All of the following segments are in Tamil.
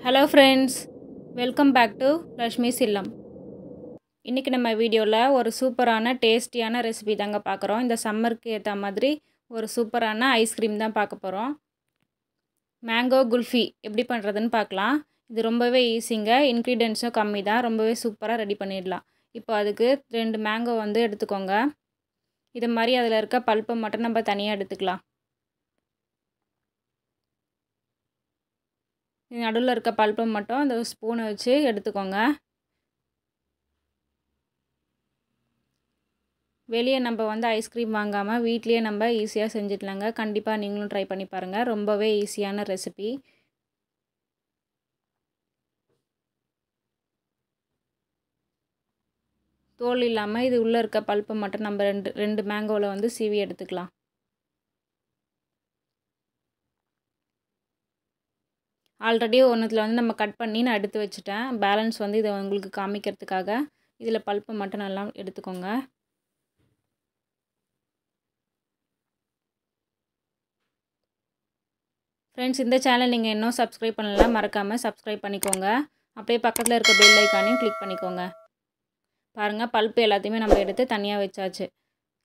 Hello friends, welcome back to Lakshmi Sillam. இன்னைக்கு நம்ம வீடியோல ஒரு சூப்பரான டேஸ்டியான ரெசிபி தாங்க பார்க்குறோம். இந்த சம்மருக்கு ஏத்த மாதிரி ஒரு சூப்பரான ஐஸ்கிரீம் தான் பார்க்க போறோம். மேங்கோ குல்ஃபி எப்படி பண்றதுன்னு பார்க்கலாம். இது ரொம்பவே ஈஸிங்க. இன்கிரிடியன்ட்ஸும் கம்மி தான். ரொம்பவே சூப்பரா ரெடி பண்ணிடலாம். இப்போ அதுக்கு 2 மேங்கோ வந்து எடுத்துக்கோங்க. இது மாதிரி அதில் இருக்க பல்ப்பை மட்டும் நம்ம தனியாக எடுத்துக்கலாம். நடுவில் இருக்க பல்ப்பை மட்டும் அந்த ஸ்பூனை வச்சு எடுத்துக்கோங்க. வெளியே நம்ம வந்து ஐஸ்கிரீம் வாங்காமல் வீட்லேயே நம்ம ஈஸியாக செஞ்சிடலாங்க. கண்டிப்பாக நீங்களும் ட்ரை பண்ணி பாருங்கள். ரொம்பவே ஈஸியான ரெசிபி. தோல் இல்லாமல் இது உள்ளே இருக்க பல்ப்பை மட்டும் நம்ம ரெண்டு மேங்கோவில் வந்து சீவி எடுத்துக்கலாம். ஆல்ரெடி ஒன்றுத்தில் வந்து நம்ம கட் பண்ணி நான் எடுத்து வச்சுட்டேன். பேலன்ஸ் வந்து இதை உங்களுக்கு காமிக்கிறதுக்காக இதில் பல்ப்பை மட்டும் நல்லா எடுத்துக்கோங்க. ஃப்ரெண்ட்ஸ், இந்த சேனல் நீங்கள் இன்னும் சப்ஸ்கிரைப் பண்ணலாம், மறக்காமல் சப்ஸ்கிரைப் பண்ணிக்கோங்க. அப்படியே பக்கத்தில் இருக்க பெல் ஐக்கானையும் கிளிக் பண்ணிக்கோங்க. பாருங்கள், பல்ப்பு எல்லாத்தையுமே நம்ம எடுத்து தனியாக வச்சாச்சு.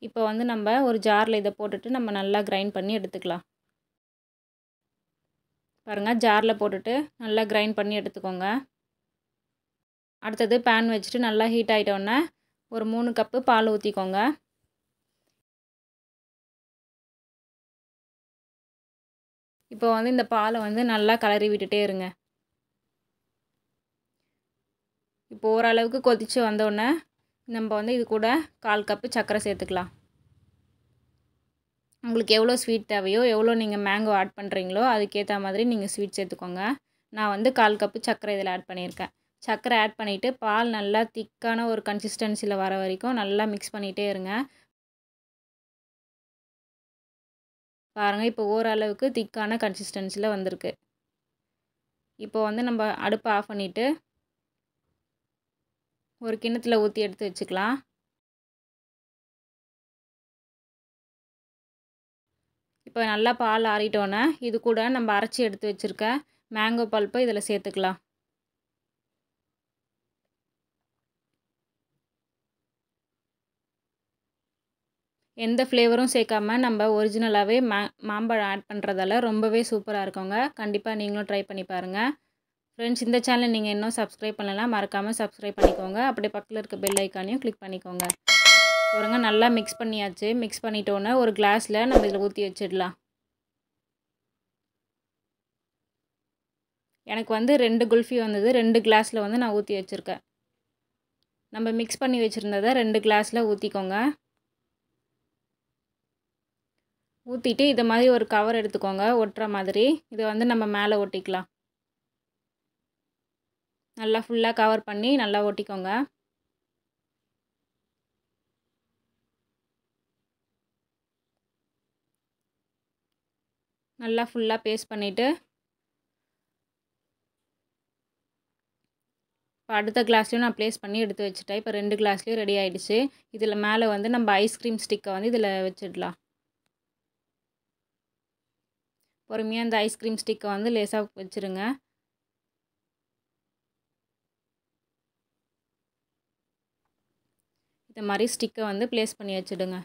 இப்போ வந்து நம்ம ஒரு ஜாரில் இதை போட்டுட்டு நம்ம நல்லா கிரைண்ட் பண்ணி எடுத்துக்கலாம். பாருங்கள், ஜாரில் போட்டுட்டு நல்லா கிரைண்ட் பண்ணி எடுத்துக்கோங்க. அடுத்தது பேன் வச்சுட்டு நல்லா ஹீட் ஆகிட்டோன்னே ஒரு 3 கப்பு பால் ஊற்றிக்கோங்க. இப்போ வந்து இந்த பாலை வந்து நல்லா கலரி விட்டுட்டே இருங்க. இப்போ ஓரளவுக்கு கொதித்து வந்தோடனே நம்ம வந்து இது கூட 1/4 கப்பு சர்க்கரை சேர்த்துக்கலாம். உங்களுக்கு எவ்வளோ ஸ்வீட் தேவையோ, எவ்வளோ நீங்கள் மேங்கோ ஆட் பண்ணுறீங்களோ அதுக்கேற்ற மாதிரி நீங்கள் ஸ்வீட் சேர்த்துக்கோங்க. நான் வந்து 1/4 கப்பு சர்க்கரை இதில் ஆட் பண்ணியிருக்கேன். சர்க்கரை ஆட் பண்ணிவிட்டு பால் நல்லா திக்கான ஒரு கன்சிஸ்டன்சியில் வர வரைக்கும் நல்லா மிக்ஸ் பண்ணிகிட்டே இருங்க. பாருங்கள், இப்போ ஓரளவுக்கு திக்கான கன்சிஸ்டன்சியில் வந்திருக்கு. இப்போ வந்து நம்ம அடுப்பை ஆஃப் பண்ணிவிட்டு ஒரு கிண்ணத்தில் ஊற்றி எடுத்து வச்சுக்கலாம். இப்போ நல்லா பால் ஆறிட்டோன்னே இது கூட நம்ம அரைச்சி எடுத்து வச்சுருக்க மேங்கோ பல்ப்பை இதில் சேர்த்துக்கலாம். எந்த ஃப்ளேவரும் சேர்க்காம நம்ம ஒரிஜினலாகவே மாம்பழம் ஆட் பண்ணுறதால ரொம்பவே சூப்பராக இருக்குங்க. கண்டிப்பாக நீங்களும் ட்ரை பண்ணி பாருங்கள். ஃப்ரெண்ட்ஸ், இந்த சேனல் நீங்கள் இன்னும் சப்ஸ்கிரைப் பண்ணலாம், மறக்காமல் சப்ஸ்கிரைப் பண்ணிக்கோங்க. அப்படியே பக்கத்தில் இருக்க பெல் ஐக்கானையும் கிளிக் பண்ணிக்கோங்க. பாருங்க, நல்லா மிக்ஸ் பண்ணியாச்சு. மிக்ஸ் பண்ணிட்டோன்னே ஒரு கிளாஸில் நம்ம இதில் ஊற்றி வச்சிடலாம். எனக்கு வந்து 2 குல்ஃபி வந்தது. 2 கிளாஸில் வந்து நான் ஊற்றி வச்சுருக்கேன். நம்ம மிக்ஸ் பண்ணி வச்சுருந்ததை 2 கிளாஸில் ஊற்றிக்கோங்க. ஊற்றிட்டு இதை மாதிரி ஒரு கவர் எடுத்துக்கோங்க, ஒட்டுற மாதிரி. இதை வந்து நம்ம மேலே ஒட்டிக்கலாம். நல்லா ஃபுல்லாக கவர் பண்ணி நல்லா ஒட்டிக்கோங்க. நல்லா ஃபுல்லாக பேஸ்ட் பண்ணிவிட்டு இப்போ அடுத்த கிளாஸ்லையும் நான் ப்ளேஸ் பண்ணி எடுத்து வச்சுட்டேன். இப்போ 2 கிளாஸ்லேயும் ரெடி ஆகிடுச்சு. இதில் மேலே வந்து நம்ம ஐஸ்கிரீம் ஸ்டிக்கை வந்து இதில் வச்சிடலாம். பொறுமையாக இந்த ஐஸ்கிரீம் ஸ்டிக்கை வந்து லேசாக வச்சுருங்க. இந்த மாதிரி ஸ்டிக்கை வந்து ப்ளேஸ் பண்ணி வச்சுடுங்க.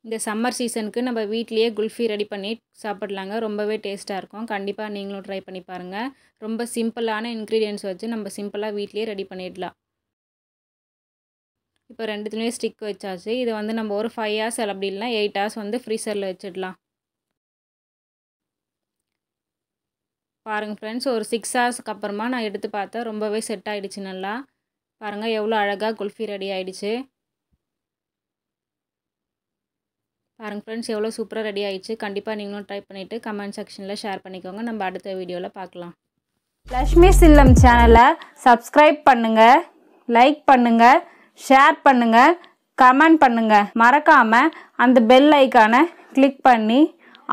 இந்த சம்மர் சீசனுக்கு நம்ம வீட்லேயே குல்ஃபி ரெடி பண்ணி சாப்பிட்லாங்க. ரொம்பவே டேஸ்ட்டாக இருக்கும். கண்டிப்பாக நீங்களும் ட்ரை பண்ணி பாருங்கள். ரொம்ப சிம்பிளான இன்க்ரீடியன்ட்ஸ் வச்சு நம்ம சிம்பிளாக வீட்லேயே ரெடி பண்ணிடலாம். இப்போ 2த்துலேயும் ஸ்டிக் வச்சாச்சு. இதை வந்து நம்ம ஒரு 5 hours அப்படி இல்லைனா 8 hours வந்து ஃப்ரீசரில் வச்சிடலாம். பாருங்கள் ஃப்ரெண்ட்ஸ், ஒரு 6 ஹவர்ஸ்க்கு அப்புறமா நான் எடுத்து பார்த்தேன். ரொம்பவே செட் ஆகிடுச்சு நல்லா. பாருங்கள், எவ்வளோ அழகாக குல்ஃபி ரெடி ஆகிடுச்சு. பாருங்கள் ஃப்ரெண்ட்ஸ், எவ்வளோ சூப்பராக ரெடி ஆகிடுச்சு. கண்டிப்பாக நீங்களும் ட்ரை பண்ணிவிட்டு கமெண்ட் செக்ஷனில் ஷேர் பண்ணிக்கோங்க. நம்ம அடுத்த வீடியோவில் பார்க்கலாம். லக்ஷ்மி சில்லம் சேனலை சப்ஸ்கிரைப் பண்ணுங்கள், லைக் பண்ணுங்கள், ஷேர் பண்ணுங்கள், கமெண்ட் பண்ணுங்கள். மறக்காமல் அந்த பெல் ஐக்கானை கிளிக் பண்ணி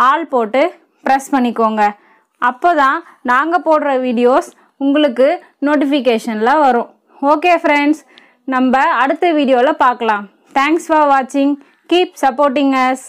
ஆல் போட்டு ப்ரெஸ் பண்ணிக்கோங்க. அப்போ தான் நாங்கள் போடுற வீடியோஸ் உங்களுக்கு நோட்டிஃபிகேஷனில் வரும். ஓகே ஃப்ரெண்ட்ஸ், நம்ம அடுத்த வீடியோவில் பார்க்கலாம். தேங்க்ஸ் ஃபார் வாட்சிங். Keep supporting us.